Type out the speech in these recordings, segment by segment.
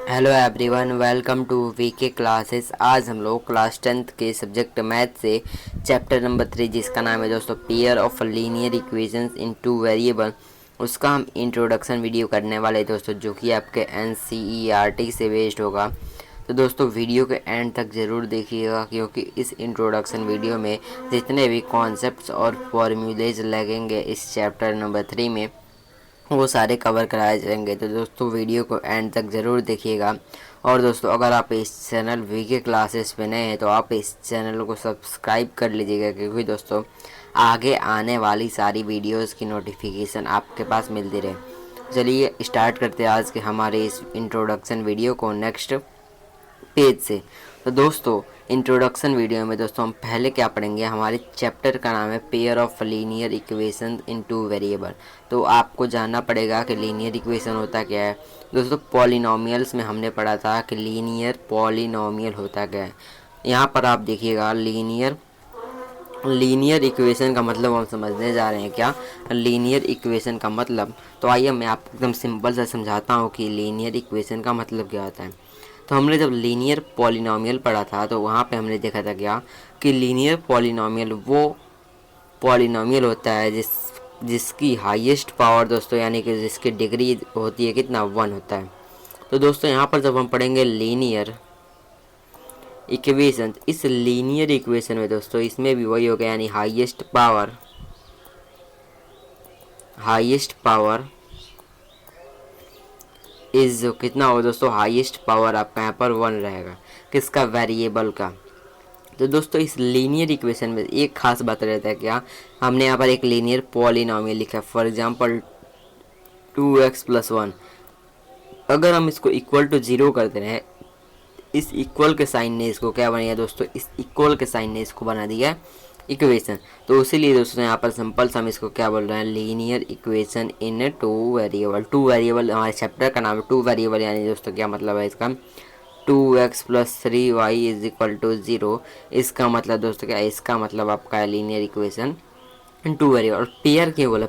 Hello everyone, welcome to VK classes. आज हम लोग क्लास 10th के सब्जेक्ट मैथ से चैप्टर नंबर 3 जिसका नाम है दोस्तों pair of linear equations in two variable, उसका हम इंट्रोडक्शन वीडियो करने वाले दोस्तों, जो कि आपके NCERT से बेस्ड होगा। तो दोस्तों वीडियो के एंड तक ज़रूर देखिएगा, क्योंकि इस इंट्रोडक्शन वीडियो में जितने भी कॉन्सेप्ट्स और फॉर्मूलेज लगेंगे इस चैप्टर नंबर 3 में वो सारे कवर कराए जाएंगे। तो दोस्तों वीडियो को एंड तक ज़रूर देखिएगा। और दोस्तों अगर आप इस चैनल वीके क्लासेस पे नए हैं तो आप इस चैनल को सब्सक्राइब कर लीजिएगा, क्योंकि दोस्तों आगे आने वाली सारी वीडियोस की नोटिफिकेशन आपके पास मिलती रहे। चलिए स्टार्ट करते हैं आज के हमारे इस इंट्रोडक्शन वीडियो को नेक्स्ट पेज से। तो दोस्तों इंट्रोडक्शन वीडियो में दोस्तों हम पहले क्या पढ़ेंगे, हमारे चैप्टर का नाम है pair of linear equation in two variable. तो आपको जानना पड़ेगा कि लीनियर इक्वेशन होता क्या है। दोस्तों पॉलिनोमियल्स में हमने पढ़ा था कि लीनियर पॉलिनोमियल होता क्या है। यहाँ पर आप देखिएगा लीनियर इक्वेशन का मतलब हम समझने जा रहे हैं क्या, लीनियर इक्वेशन का मतलब। तो आइए मैं आपको एकदम सिंपल से समझाता हूँ कि लीनियर इक्वेशन का मतलब क्या होता है। तो हमने जब लीनियर पॉलिनोमियल पढ़ा था तो वहाँ पे हमने देखा था क्या कि लीनियर पॉलिनोमियल वो पॉलिनोमियल होता है जिसकी हाईएस्ट पावर दोस्तों, यानी कि जिसकी डिग्री होती है कितना, 1 होता है। तो दोस्तों यहाँ पर जब हम पढ़ेंगे लीनियर इक्वेशन, इस लीनियर इक्वेशन में दोस्तों इसमें भी वही होगा, यानी हाईएस्ट पावर इज जो कितना हो दोस्तों, हाईएस्ट पावर आपका यहाँ पर 1 रहेगा, किसका, वेरिएबल का। तो दोस्तों इस लीनियर इक्वेशन में एक खास बात रहता है क्या, हमने यहाँ पर एक लीनियर पॉलिनोमियल लिखा है, फॉर एग्जांपल 2x+1। अगर हम इसको इक्वल टू 0 कर दे रहे हैं, इस इक्वल के साइन ने इसको क्या बना दिया दोस्तों, इस इक्वल के साइन ने इसको बना दिया इक्वेशन। तो इसीलिए दोस्तों यहाँ पर सिंपल से हम इसको क्या बोल रहे हैं, linear equation in two variable. Two variable हमारे चैप्टर का नाम है, टू वेरिएबल यानी दोस्तों क्या मतलब है इसका, 2x+3y इज इक्वल टू 0। इसका मतलब दोस्तों क्या है, इसका मतलब आपका linear equation in two variable. और पेयर क्यों बोला,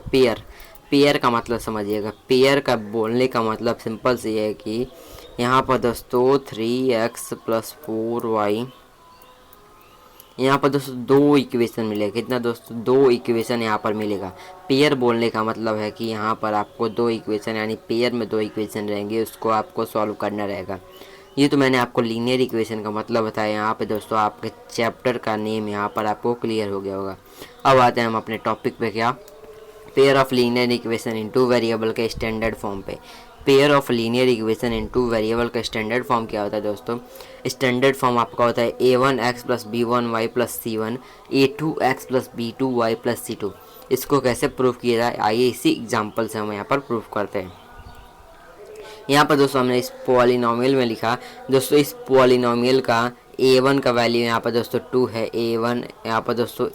पेयर का मतलब समझिएगा। पेयर का बोलने का मतलब सिंपल से ये है कि यहाँ पर दोस्तों 3x+4y, यहाँ पर दोस्तों दो इक्वेशन मिलेगा, कितना दोस्तों, दो इक्वेशन यहाँ पर मिलेगा। पेयर बोलने का मतलब है कि यहाँ पर आपको दो इक्वेशन, यानी पेयर में दो इक्वेशन रहेंगे, उसको आपको सॉल्व करना रहेगा। ये तो मैंने आपको लीनियर इक्वेशन का मतलब बताया। यहाँ पे दोस्तों आपके चैप्टर का नेम यहाँ पर आपको क्लियर हो गया होगा। अब आते हैं हम अपने टॉपिक पे, क्या, pair of linear equation in two variable के स्टैंडर्ड फॉर्म पे। Pair of linear equation in two variable का स्टैंडर्ड फॉर्म क्या होता है दोस्तों, स्टैंडर्ड फॉर्म आपका होता है a1x+b1y+c1 a2x+b2y+c2। इसको कैसे प्रूव किया जाए, आइए इसी एग्जाम्पल से हम यहाँ पर प्रूव करते हैं। यहाँ पर दोस्तों हमने इस पॉलिनोमियल में लिखा दोस्तों, इस पॉलिनोमियल का a1 का वैल्यू यहाँ पर दोस्तों 2 है, a1 यहाँ पर दोस्तों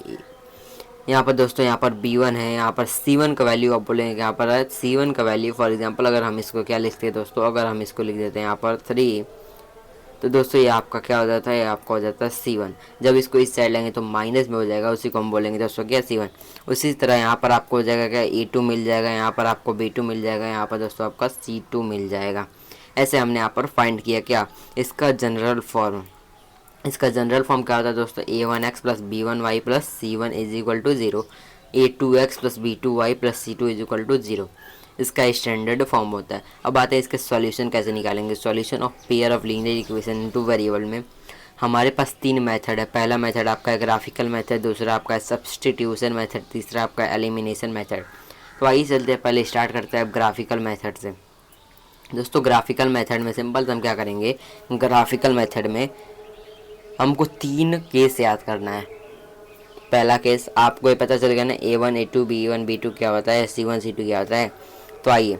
यहाँ पर b1 है, यहाँ पर c1 का वैल्यू आप बोलेंगे, यहाँ पर है c1 का वैल्यू। फॉर एग्जांपल अगर हम इसको क्या लिखते हैं दोस्तों, अगर हम इसको लिख देते हैं यहाँ पर 3, तो दोस्तों ये आपका क्या हो जाता है, ये आपका हो जाता है c1। जब इसको इस साइड लेंगे तो माइनस में हो जाएगा, उसी को हम बोलेंगे दोस्तों क्या, c1। उसी तरह यहाँ पर आपको हो जाएगा क्या, a2 मिल जाएगा, यहाँ पर आपको b2 मिल जाएगा, यहाँ पर दोस्तों आपका c2 मिल जाएगा। ऐसे हमने यहाँ पर फाइंड किया क्या, इसका जनरल फॉर्म। इसका जनरल फॉर्म क्या होता है दोस्तों, a1x+b1y+c1 is equal to 0, a2x+b2y+c2 is equal to 0। इसका स्टैंडर्ड फॉर्म होता है। अब आते हैं इसके सॉल्यूशन कैसे निकालेंगे। Solution of pair of linear equation into variable में हमारे पास 3 मेथड है। पहला मेथड आपका है ग्राफिकल मेथड, दूसरा आपका है सब्सटीट्यूशन मेथड, तीसरा आपका एलिमिनेशन मेथड। तो आइए चलते हैं, पहले स्टार्ट करते हैं ग्राफिकल मेथड से। दोस्तों ग्राफिकल मेथड में सिंपल हम क्या करेंगे, ग्राफिकल मेथड में हमको 3 केस याद करना है। पहला केस आपको ये पता चल गया ना, a1 a2 b1 b2 क्या होता है, c1 c2 क्या होता है। तो आइए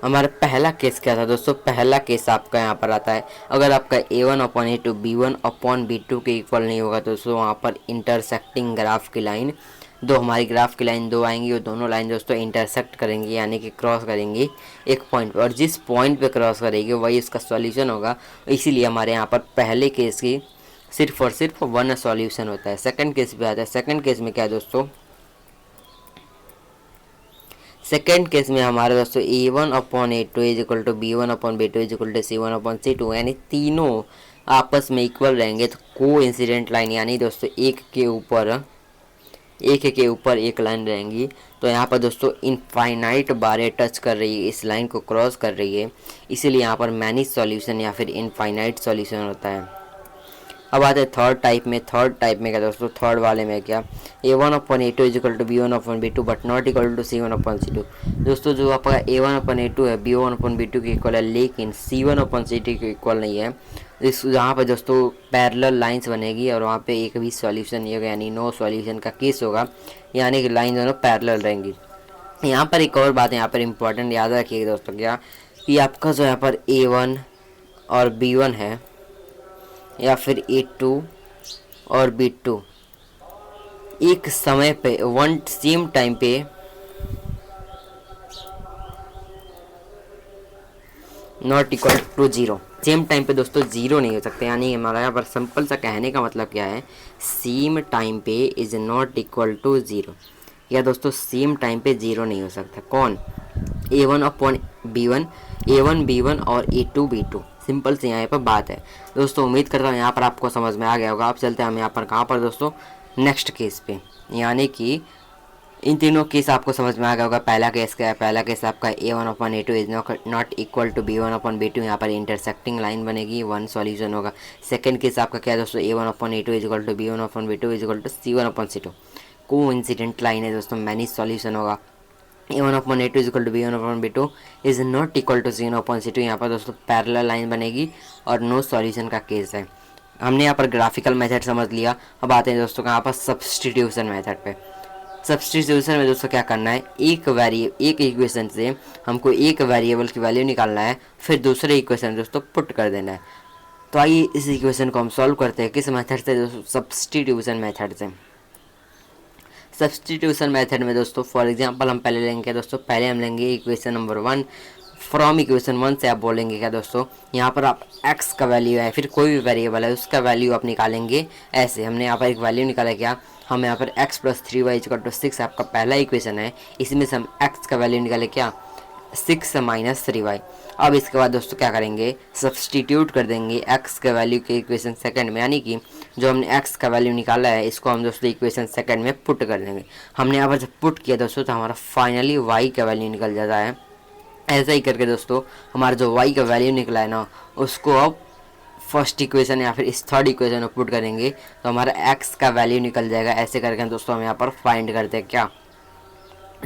हमारा पहला केस क्या था दोस्तों, पहला केस आपका यहाँ पर आता है, अगर आपका a1/a2 b1/b2 के इक्वल नहीं होगा तो दोस्तों वहाँ पर इंटरसेक्टिंग ग्राफ की लाइन, दो हमारी ग्राफ की लाइन दो आएंगी, और दोनों लाइन दोस्तों इंटरसेक्ट करेंगी, यानी कि क्रॉस करेंगी एक पॉइंट, और जिस पॉइंट पे क्रॉस करेगी वही इसका सॉल्यूशन होगा। इसीलिए हमारे यहाँ पर पहले केस की सिर्फ और सिर्फ 1 सॉल्यूशन होता है। सेकंड केस पे आता है, सेकंड केस में क्या है दोस्तों, सेकेंड केस में हमारे दोस्तों A1/A2 is equal to B1/B2 is equal to C1/C2 यानी तीनों आपस में इक्वल रहेंगे। तो को इंसिडेंट लाइन यानी दोस्तों एक के ऊपर एक लाइन रहेंगी। तो यहाँ पर दोस्तों इनफाइनाइट बारें टच कर रही है, इस लाइन को क्रॉस कर रही है, इसीलिए यहाँ पर मैनी सॉल्यूशन या फिर इनफाइनाइट सॉल्यूशन होता है। अब आते हैं थर्ड टाइप में। थर्ड टाइप में क्या दोस्तों, थर्ड वाले में क्या, A1/A2 is equal to B1/B2 but not equal to C1/C2। दोस्तों जो आपका A1/A2 है B1/B2 के इक्वल है, लेकिन C1/C2 के इक्वल नहीं है। इस जहाँ पर दोस्तों पैरेलल लाइंस बनेगी और वहाँ पे एक भी सॉल्यूशन नहीं होगा, यानी नो सॉल्यूशन का केस होगा, यानी कि लाइन दोनों पैरेलल रहेंगी। यहाँ पर एक और बात यहाँ पर इम्पोर्टेंट याद रखिएगा दोस्तों, क्या कि आपका जो यहाँ पर A1 और B1 है या फिर A2 और B2 एक समय पे वन सेम टाइम पे not equal to zero, same time पे दोस्तों जीरो नहीं हो सकते। यानी हमारा यहाँ पर सिंपल सा कहने का मतलब क्या है, सेम टाइम पे is not equal to zero, या दोस्तों सेम टाइम पे जीरो नहीं हो सकता। कौन, A1/B1, A1/B1 और A2/B2। सिंपल सी यहाँ पर बात है दोस्तों। उम्मीद करता हूँ यहाँ पर आपको समझ में आ गया होगा। अब चलते हैं हम यहाँ पर कहाँ पर दोस्तों, नेक्स्ट केस पे, यानी कि इन तीनों केस आपको समझ में आ गया होगा। पहला केस क्या है, पहला केस आपका A1/A2 is not equal to B1/B2, यहाँ पर इंटरसेक्टिंग लाइन बनेगी, वन सॉल्यूशन होगा। सेकंड केस आपका क्या है दोस्तों, A1/A2 is equal to B1/B2 is equal to C1/C2, को इंसिडेंट लाइन है दोस्तों, मैनी सॉल्यूशन होगा। A1/A2 is equal to B1/B2 is not equal to C1/C2, यहाँ पर दोस्तों पैरेलल लाइन बनेगी और नो सॉल्यूशन का केस है। हमने यहाँ पर ग्राफिकल मेथड समझ लिया। अब आते हैं दोस्तों यहाँ पर सब्स्टिट्यूशन मेथड पे। सब्स्टिट्यूशन में दोस्तों क्या करना है, एक इक्वेशन से हमको एक वेरिएबल की वैल्यू निकालना है, फिर दूसरे इक्वेशन दोस्तों पुट कर देना है। तो आइए इस इक्वेशन को हम सॉल्व करते हैं। किस मेथड से दोस्तों, सब्स्टिट्यूशन मेथड से। सब्स्टिट्यूशन मेथड में दोस्तों फॉर एग्जांपल हम पहले लेंगे दोस्तों, पहले हम लेंगे इक्वेशन नंबर 1। फ्रॉम इक्वेशन 1 से आप बोलेंगे क्या दोस्तों, यहाँ पर आप x का वैल्यू है, फिर कोई भी वेरिएबल है उसका वैल्यू आप निकालेंगे। ऐसे हमने यहाँ पर एक वैल्यू निकाला, क्या हम यहाँ पर x + 3y = 6 आपका पहला इक्वेशन है, इसमें से हम x का वैल्यू निकाले क्या, 6 - 3y। अब इसके बाद दोस्तों क्या करेंगे, सब्सटीट्यूट कर देंगे x के वैल्यू के इक्वेशन सेकंड में, यानी कि जो हमने x का वैल्यू निकाला है इसको हम दोस्तों इक्वेशन सेकंड में पुट कर देंगे। हमने यहाँ पर जब पुट किया दोस्तों तो हमारा फाइनली y का वैल्यू निकल जाता है। ऐसा ही करके दोस्तों हमारा जो y का वैल्यू निकला है ना, उसको अब फर्स्ट इक्वेशन या फिर इस थर्ड इक्वेशन में पुट करेंगे तो हमारा x का वैल्यू निकल जाएगा। ऐसे करके दोस्तों हम यहाँ पर फाइंड करते हैं क्या,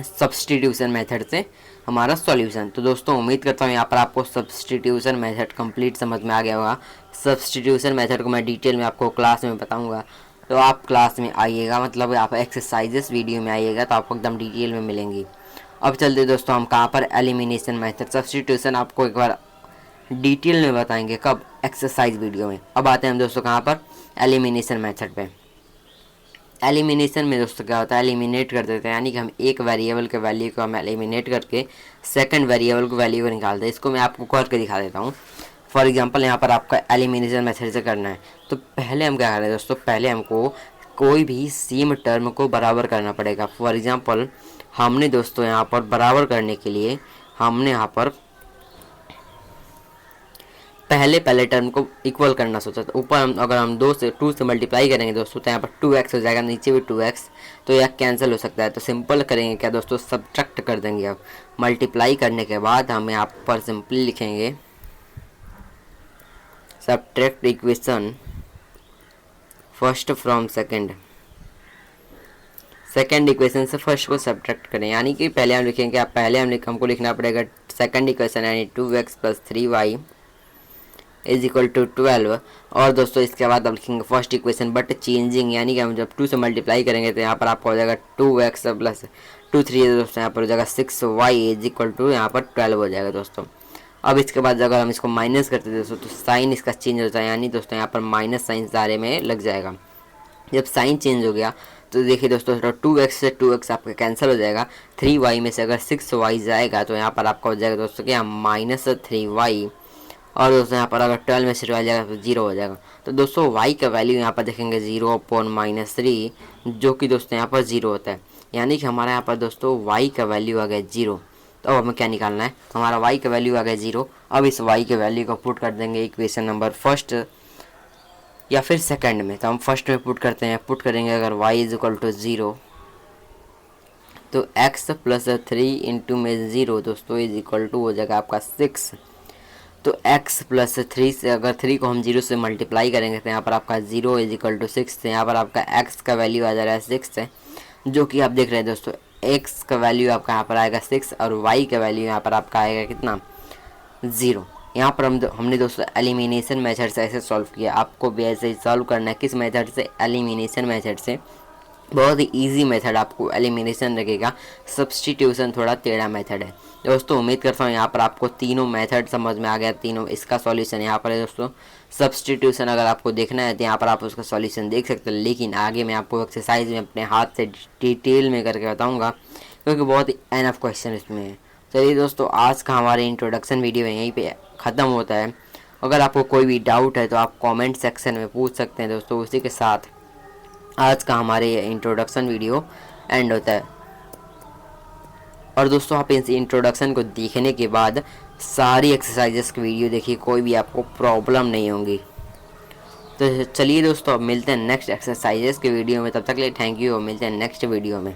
सब्स्टिट्यूशन मेथड से हमारा सॉल्यूशन। तो दोस्तों उम्मीद करता हूँ यहाँ पर आपको सब्स्टिट्यूशन मेथड कंप्लीट समझ में आ गया होगा। सब्स्टिट्यूशन मेथड को मैं डिटेल में आपको क्लास में बताऊँगा, तो आप क्लास में आइएगा, मतलब आप एक्सरसाइजेस वीडियो में आइएगा तो आपको एकदम डिटेल में मिलेंगी। अब चलते दोस्तों हम कहाँ पर, एलिमिनेशन मेथड। सब्स्टिट्यूशन आपको एक बार डिटेल में बताएंगे कब, एक्सरसाइज वीडियो में। अब आते हैं हम दोस्तों कहाँ पर, एलिमिनेशन मेथड पे। एलिमिनेशन में दोस्तों क्या होता है, एलिमिनेट कर देते हैं, यानी कि हम एक वेरिएबल के वैल्यू को हम एलिमिनेट करके सेकंड वेरिएबल को वैल्यू को निकालते हैं। इसको मैं आपको करके दिखा देता हूँ। फॉर एग्जांपल यहाँ पर आपका एलिमिनेशन मेथड से करना है, तो पहले हम क्या करें दोस्तों, पहले हमको कोई भी सेम टर्म को बराबर करना पड़ेगा। फॉर एग्जांपल हमने दोस्तों यहाँ पर बराबर करने के लिए हमने यहाँ पर पहले टर्म को इक्वल करना सोचा। तो ऊपर हम अगर हम 2 से मल्टीप्लाई करेंगे दोस्तों तो यहाँ पर 2x हो जाएगा, नीचे भी 2x, तो यह कैंसिल हो सकता है। तो सिंपल करेंगे क्या दोस्तों, सब्ट्रैक्ट कर देंगे। अब मल्टीप्लाई करने के बाद हम यहाँ पर सिंपली लिखेंगे subtract equation first from second equation से फर्स्ट को सब्ट्रैक्ट करें, यानी कि पहले हम लिखेंगे, पहले हमको लिखना पड़ेगा सेकंड इक्वेशन यानी 2x + 3y = 12। और दोस्तों इसके बाद हम लिखेंगे फर्स्ट इक्वेशन बट चेंजिंग, यानी कि हम जब 2 से मल्टीप्लाई करेंगे तो यहाँ पर आपको हो जाएगा 2x + 2 3 दोस्तों यहाँ पर हो जाएगा 6y = यहाँ पर 12 हो जाएगा दोस्तों। अब इसके बाद अगर हम इसको माइनस करते हैं दोस्तों तो साइन इसका चेंज होता है, यानी दोस्तों यहाँ पर माइनस साइन सारे में लग जाएगा। जब साइन चेंज हो गया तो देखिए दोस्तों 2x से 2x आपका कैंसिल हो जाएगा, 3y में से अगर 6y जाएगा तो यहाँ पर आपका हो जाएगा दोस्तों क्या, -3y। और दोस्तों यहाँ पर अगर 12 में से 12 जाएगा तो 0 हो जाएगा। तो दोस्तों y का वैल्यू यहाँ पर देखेंगे 0/-3, जो कि दोस्तों यहाँ पर 0 होता है। यानी कि हमारा यहाँ पर दोस्तों y का वैल्यू आ गया 0। तो अब हमें क्या निकालना है, हमारा y का वैल्यू आ गया 0। अब इस y के वैल्यू को पुट कर देंगे इक्वेशन नंबर फर्स्ट या फिर सेकंड में। तो हम फर्स्ट में पुट करते हैं, पुट करेंगे अगर y इज इक्वल टू 0 तो x प्लस 3 इंटू में 0 दोस्तों इज इक्वल टू हो जाएगा आपका 6। तो x प्लस 3 से अगर 3 को हम 0 से मल्टीप्लाई करेंगे तो यहाँ पर आपका 0 इज इक्वल टू 6। तो यहाँ पर आपका x का वैल्यू आ जा रहा है 6 है, जो कि आप देख रहे हैं दोस्तों x का वैल्यू आपका यहाँ पर आएगा 6 और y का वैल्यू यहाँ पर आपका आएगा कितना 0। यहाँ पर हमने दोस्तों एलिमिनेशन मेथड से ऐसे सॉल्व किया, आपको भी ऐसे ही सॉल्व करना है। किस मेथड से, एलिमिनेशन मेथड से। बहुत ही इजी मेथड आपको एलिमिनेशन लगेगा, सब्सटीट्यूशन थोड़ा टेढ़ा मेथड है दोस्तों। उम्मीद करता हूँ यहाँ पर आपको तीनों मेथड समझ में आ गया, तीनों इसका सॉल्यूशन यहाँ पर है दोस्तों। सब्सटीट्यूशन अगर आपको देखना है तो यहाँ पर आप उसका सॉल्यूशन देख सकते हो, लेकिन आगे मैं आपको एक्सरसाइज में अपने हाथ से डिटेल में करके बताऊँगा, क्योंकि बहुत ही एनफ क्वेश्चन इसमें है। चलिए दोस्तों, आज का हमारे इंट्रोडक्शन वीडियो यहीं पे ख़त्म होता है। अगर आपको कोई भी डाउट है तो आप कमेंट सेक्शन में पूछ सकते हैं दोस्तों। उसी के साथ आज का हमारे इंट्रोडक्शन वीडियो एंड होता है। और दोस्तों आप इस इंट्रोडक्शन को देखने के बाद सारी एक्सरसाइजेस की वीडियो देखिए, कोई भी आपको प्रॉब्लम नहीं होगी। तो चलिए दोस्तों, अब मिलते हैं नेक्स्ट एक्सरसाइजेस के वीडियो में। तब तक के लिए थैंक यू और मिलते हैं नेक्स्ट वीडियो में।